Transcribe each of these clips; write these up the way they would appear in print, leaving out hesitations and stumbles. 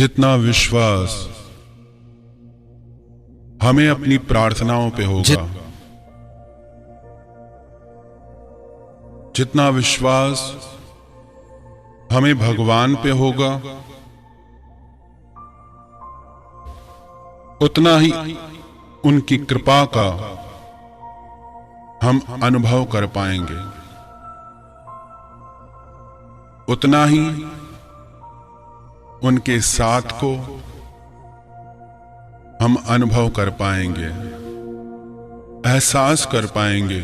जितना विश्वास हमें अपनी प्रार्थनाओं पे होगा, जितना विश्वास हमें भगवान पे होगा, उतना ही उनकी कृपा का हम अनुभव कर पाएंगे, उतना ही उनके साथ को हम अनुभव कर पाएंगे, एहसास कर पाएंगे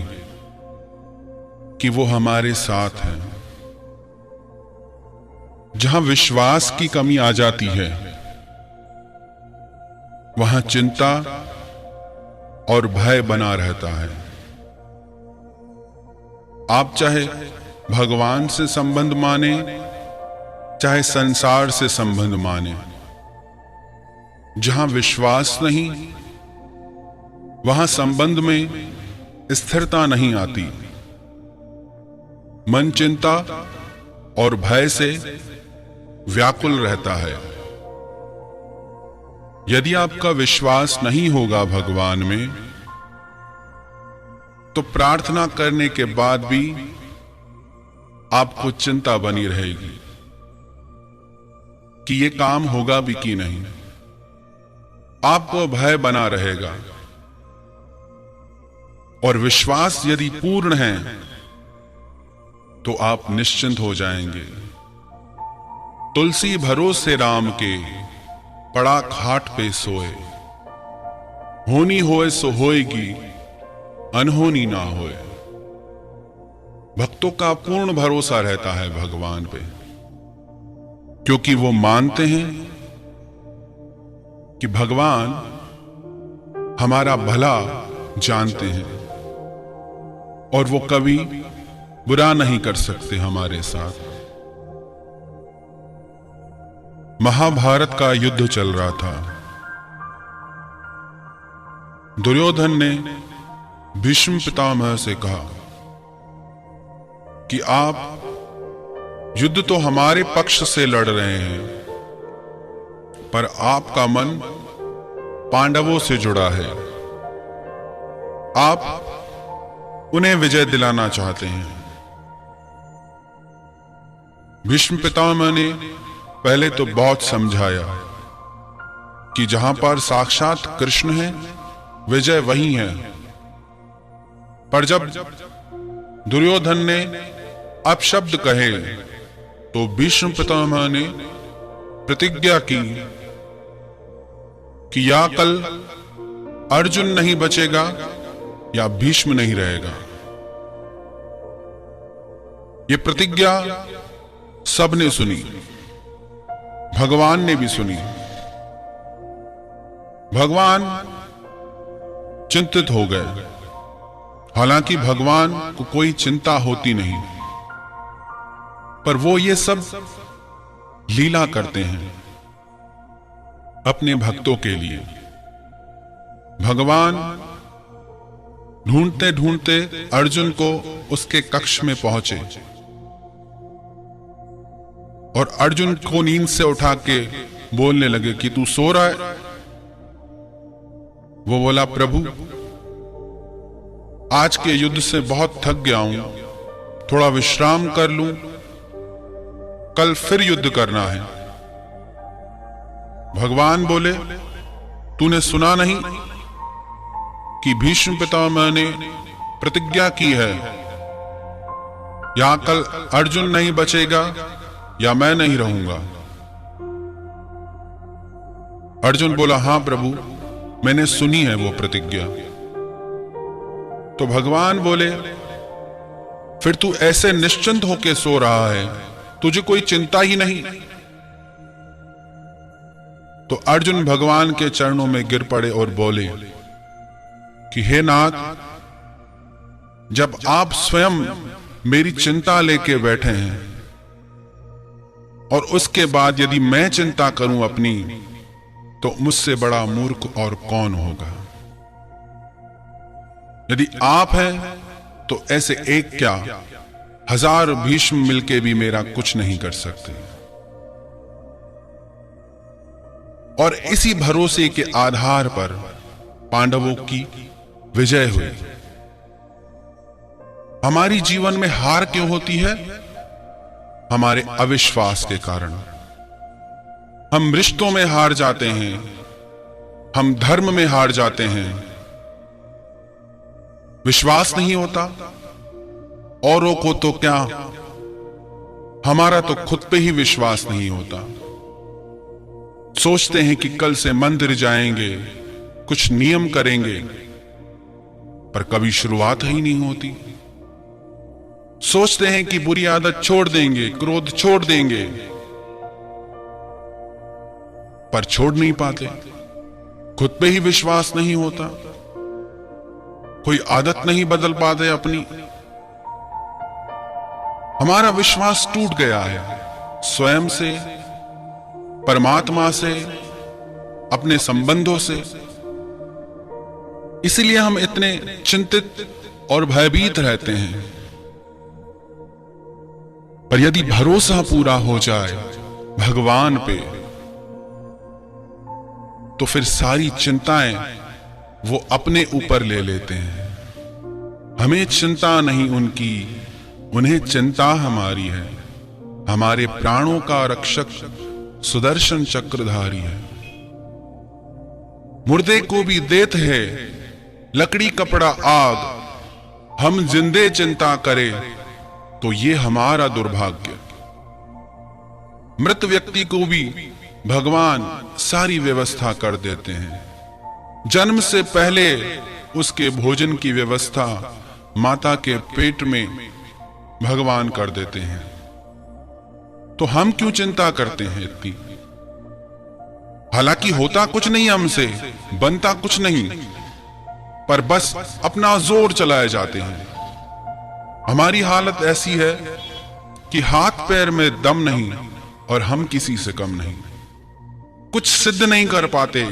कि वो हमारे साथ हैं। जहां विश्वास की कमी आ जाती है, वहां चिंता और भय बना रहता है। आप चाहे भगवान से संबंध माने, चाहे संसार से संबंध माने, जहां विश्वास नहीं, वहां संबंध में स्थिरता नहीं आती। मन चिंता और भय से व्याकुल रहता है। यदि आपका विश्वास नहीं होगा भगवान में, तो प्रार्थना करने के बाद भी आपको चिंता बनी रहेगी कि ये काम होगा भी कि नहीं। आपको भय बना रहेगा। और विश्वास यदि पूर्ण है तो आप निश्चिंत हो जाएंगे। तुलसी भरोसे राम के, पड़ा खाट पे सोए। होनी होए सो होएगी, अनहोनी ना होए। भक्तों का पूर्ण भरोसा रहता है भगवान पे, क्योंकि वो मानते हैं कि भगवान हमारा भला जानते हैं और वो कभी बुरा नहीं कर सकते हमारे साथ। महाभारत का युद्ध चल रहा था। दुर्योधन ने भीष्म पितामह से कहा कि आप युद्ध तो हमारे पक्ष से लड़ रहे हैं, पर आपका मन पांडवों से जुड़ा है। आप उन्हें विजय दिलाना चाहते हैं। भीष्म पितामह ने पहले तो बहुत समझाया कि जहां पर साक्षात कृष्ण है, विजय वही है। पर जब दुर्योधन ने अपशब्द कहे, तो भीष्म पितामह ने प्रतिज्ञा की कि या कल अर्जुन नहीं बचेगा या भीष्म नहीं रहेगा। ये प्रतिज्ञा सबने सुनी, भगवान ने भी सुनी। भगवान चिंतित हो गए। हालांकि भगवान को कोई चिंता होती नहीं, पर वो ये सब लीला करते हैं अपने भक्तों के लिए। भगवान ढूंढते ढूंढते अर्जुन को उसके कक्ष में पहुंचे और अर्जुन को नींद से उठा के बोलने लगे कि तू सो रहा है। वो बोला, प्रभु आज के युद्ध से बहुत थक गया हूं, थोड़ा विश्राम कर लूं, कल फिर युद्ध करना है। भगवान बोले, तूने सुना नहीं कि भीष्म पितामह ने प्रतिज्ञा की है, या कल अर्जुन नहीं बचेगा या मैं नहीं रहूंगा। अर्जुन बोला, हां प्रभु, मैंने सुनी है वो प्रतिज्ञा। तो भगवान बोले, फिर तू ऐसे निश्चिंत होके सो रहा है, तुझे कोई चिंता ही नहीं। तो अर्जुन भगवान के चरणों में गिर पड़े और बोले कि हे नाथ, जब आप स्वयं मेरी चिंता लेके बैठे हैं और उसके बाद यदि मैं चिंता करूं अपनी, तो मुझसे बड़ा मूर्ख और कौन होगा। यदि आप हैं तो ऐसे एक क्या, हजार भीष्म मिलके भी मेरा कुछ नहीं कर सकते। और इसी भरोसे के आधार पर पांडवों की विजय हुई। हमारी जीवन में हार क्यों होती है? हमारे अविश्वास के कारण। हम रिश्तों में हार जाते हैं, हम धर्म में हार जाते हैं, विश्वास नहीं होता। औरों को तो क्या, हमारा तो खुद पे ही विश्वास नहीं होता। सोचते हैं कि कल से मंदिर जाएंगे, कुछ नियम करेंगे, पर कभी शुरुआत ही नहीं होती। सोचते हैं कि बुरी आदत छोड़ देंगे, क्रोध छोड़ देंगे, पर छोड़ नहीं पाते। खुद पे ही विश्वास नहीं होता, कोई आदत नहीं बदल पाते अपनी। हमारा विश्वास टूट गया है, स्वयं से, परमात्मा से, अपने संबंधों से। इसलिए हम इतने चिंतित और भयभीत रहते हैं। पर यदि भरोसा पूरा हो जाए भगवान पे, तो फिर सारी चिंताएं वो अपने ऊपर ले लेते हैं। हमें चिंता नहीं उनकी, उन्हें चिंता हमारी है। हमारे प्राणों का रक्षक सुदर्शन चक्रधारी है। मुर्दे को भी देते है लकड़ी कपड़ा आग, हम जिंदे चिंता करें तो ये हमारा दुर्भाग्य। मृत व्यक्ति को भी भगवान सारी व्यवस्था कर देते हैं। जन्म से पहले उसके भोजन की व्यवस्था माता के पेट में भगवान कर देते हैं। तो हम क्यों चिंता करते हैं इतनी? हालांकि होता कुछ नहीं हमसे, बनता कुछ नहीं, पर बस अपना जोर चलाए जाते हैं। हमारी हालत ऐसी है कि हाथ पैर में दम नहीं और हम किसी से कम नहीं। कुछ सिद्ध नहीं कर पाते,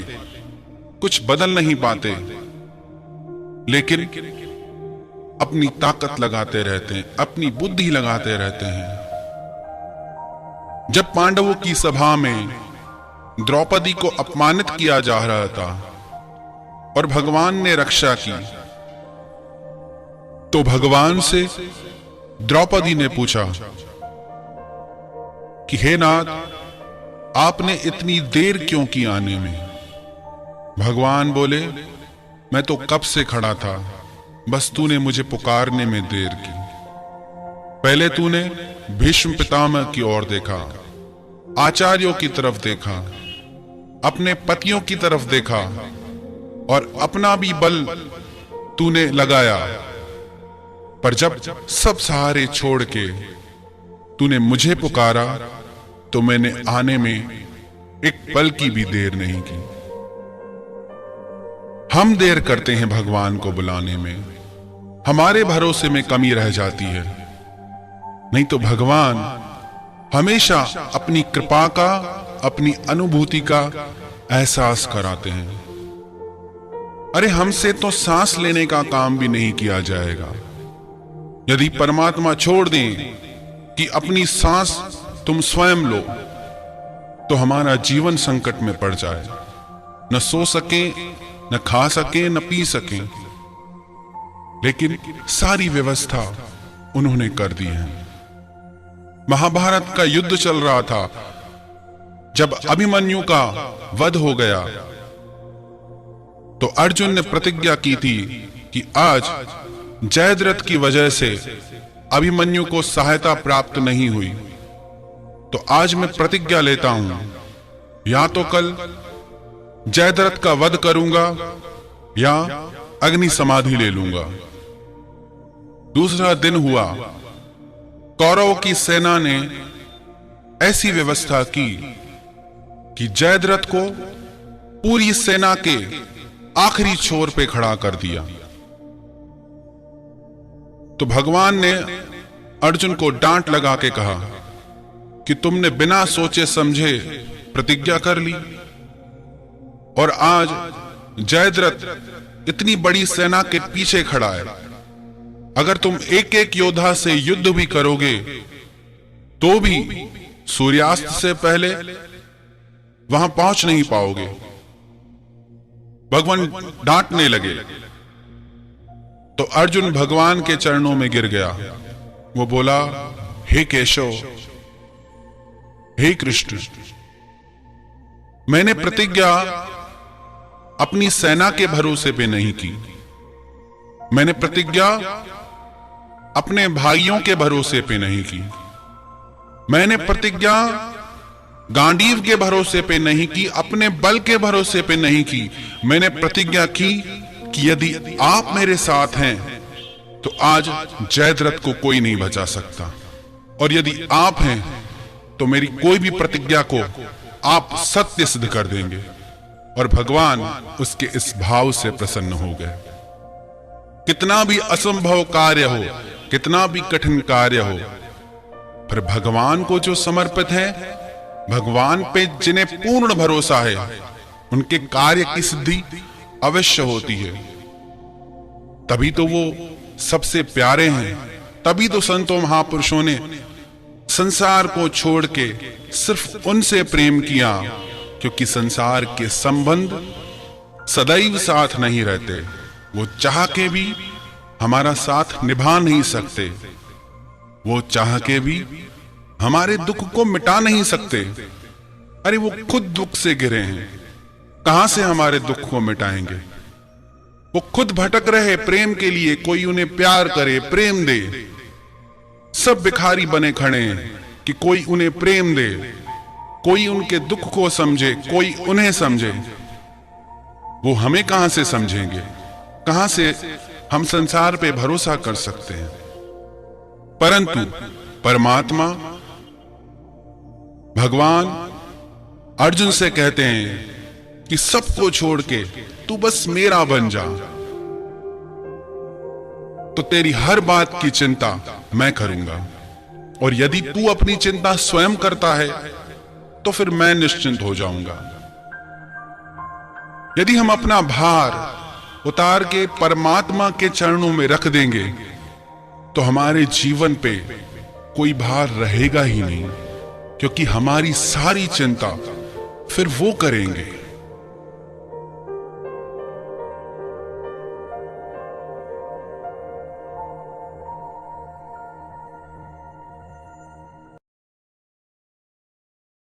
कुछ बदल नहीं पाते, लेकिन अपनी ताकत लगाते रहते हैं, अपनी बुद्धि लगाते रहते हैं। जब पांडवों की सभा में द्रौपदी को अपमानित किया जा रहा था और भगवान ने रक्षा की, तो भगवान से द्रौपदी ने पूछा कि हे नाथ, आपने इतनी देर क्यों की आने में? भगवान बोले, मैं तो कब से खड़ा था, बस तूने मुझे पुकारने में देर की। पहले तूने भीष्म पितामह की ओर देखा, आचार्यों की तरफ देखा, अपने पतियों की तरफ देखा और अपना भी बल तूने लगाया, पर जब सब सहारे छोड़ के तूने मुझे पुकारा तो मैंने आने में एक पल की भी देर नहीं की। हम देर करते हैं भगवान को बुलाने में, हमारे भरोसे में कमी रह जाती है। नहीं तो भगवान हमेशा अपनी कृपा का, अपनी अनुभूति का एहसास कराते हैं। अरे हमसे तो सांस लेने का काम भी नहीं किया जाएगा। यदि परमात्मा छोड़ दें कि अपनी सांस तुम स्वयं लो, तो हमारा जीवन संकट में पड़ जाए। न सो सके, न खा सके, न पी सके, लेकिन सारी व्यवस्था उन्होंने कर दी है। महाभारत का युद्ध चल रहा था। जब अभिमन्यु का वध हो गया तो अर्जुन ने प्रतिज्ञा की थी कि आज जयद्रथ की वजह से अभिमन्यु को सहायता प्राप्त नहीं हुई, तो आज मैं प्रतिज्ञा लेता हूं, या तो कल जयद्रथ का वध करूंगा या अग्नि समाधि ले लूंगा। दूसरा दिन हुआ, कौरवों की सेना ने ऐसी व्यवस्था की कि जयद्रथ को पूरी सेना के आखिरी छोर पे खड़ा कर दिया। तो भगवान ने अर्जुन को डांट लगा के कहा कि तुमने बिना सोचे समझे प्रतिज्ञा कर ली, और आज जयद्रथ इतनी बड़ी सेना के पीछे खड़ा है। अगर तुम एक एक योद्धा से युद्ध भी करोगे तो भी सूर्यास्त से पहले वहां पहुंच नहीं पाओगे। भगवान डांटने लगे तो अर्जुन भगवान के चरणों में गिर गया। वो बोला, हे केशव, हे कृष्ण, मैंने प्रतिज्ञा अपनी सेना के भरोसे पे नहीं की। मैंने प्रतिज्ञा अपने भाइयों के भरोसे पे नहीं की। मैंने प्रतिज्ञा गांडीव के भरोसे पे नहीं की, अपने बल के भरोसे पे नहीं की। मैंने प्रतिज्ञा की कि यदि आप मेरे साथ हैं तो आज जयद्रथ को कोई नहीं बचा सकता, और यदि आप हैं तो मेरी कोई भी प्रतिज्ञा को आप सत्य सिद्ध कर देंगे। और भगवान उसके इस भाव से प्रसन्न हो गए। कितना भी असंभव कार्य हो, कितना भी कठिन कार्य हो, पर भगवान को जो समर्पित है, भगवान पे जिन्हें पूर्ण भरोसा है, उनके कार्य की सिद्धि अवश्य होती है। तभी तो वो सबसे प्यारे हैं। तभी तो संतों महापुरुषों ने संसार को छोड़ के सिर्फ उनसे प्रेम किया, क्योंकि संसार के संबंध सदैव साथ नहीं रहते। वो चाह के भी हमारा साथ निभा नहीं सकते। वो चाह के भी हमारे दुख को मिटा नहीं सकते। अरे वो खुद दुख से गिरे हैं, कहां से हमारे दुख को मिटाएंगे? वो खुद भटक रहे प्रेम के लिए, कोई उन्हें प्यार करे, प्रेम दे। सब भिखारी बने खड़े हैं कि कोई उन्हें प्रेम दे, कोई उनके दुख को समझे, कोई उन्हें समझे। वो हमें कहां से समझेंगे? कहां से हम संसार पे भरोसा कर सकते हैं? परंतु परमात्मा भगवान अर्जुन से कहते हैं कि सबको छोड़ के तू बस मेरा बन जा, तो तेरी हर बात की चिंता मैं करूंगा। और यदि तू अपनी चिंता स्वयं करता है तो फिर मैं निश्चिंत हो जाऊंगा। यदि हम अपना भार उतार के परमात्मा के चरणों में रख देंगे तो हमारे जीवन पे कोई भार रहेगा ही नहीं, क्योंकि हमारी सारी चिंता फिर वो करेंगे।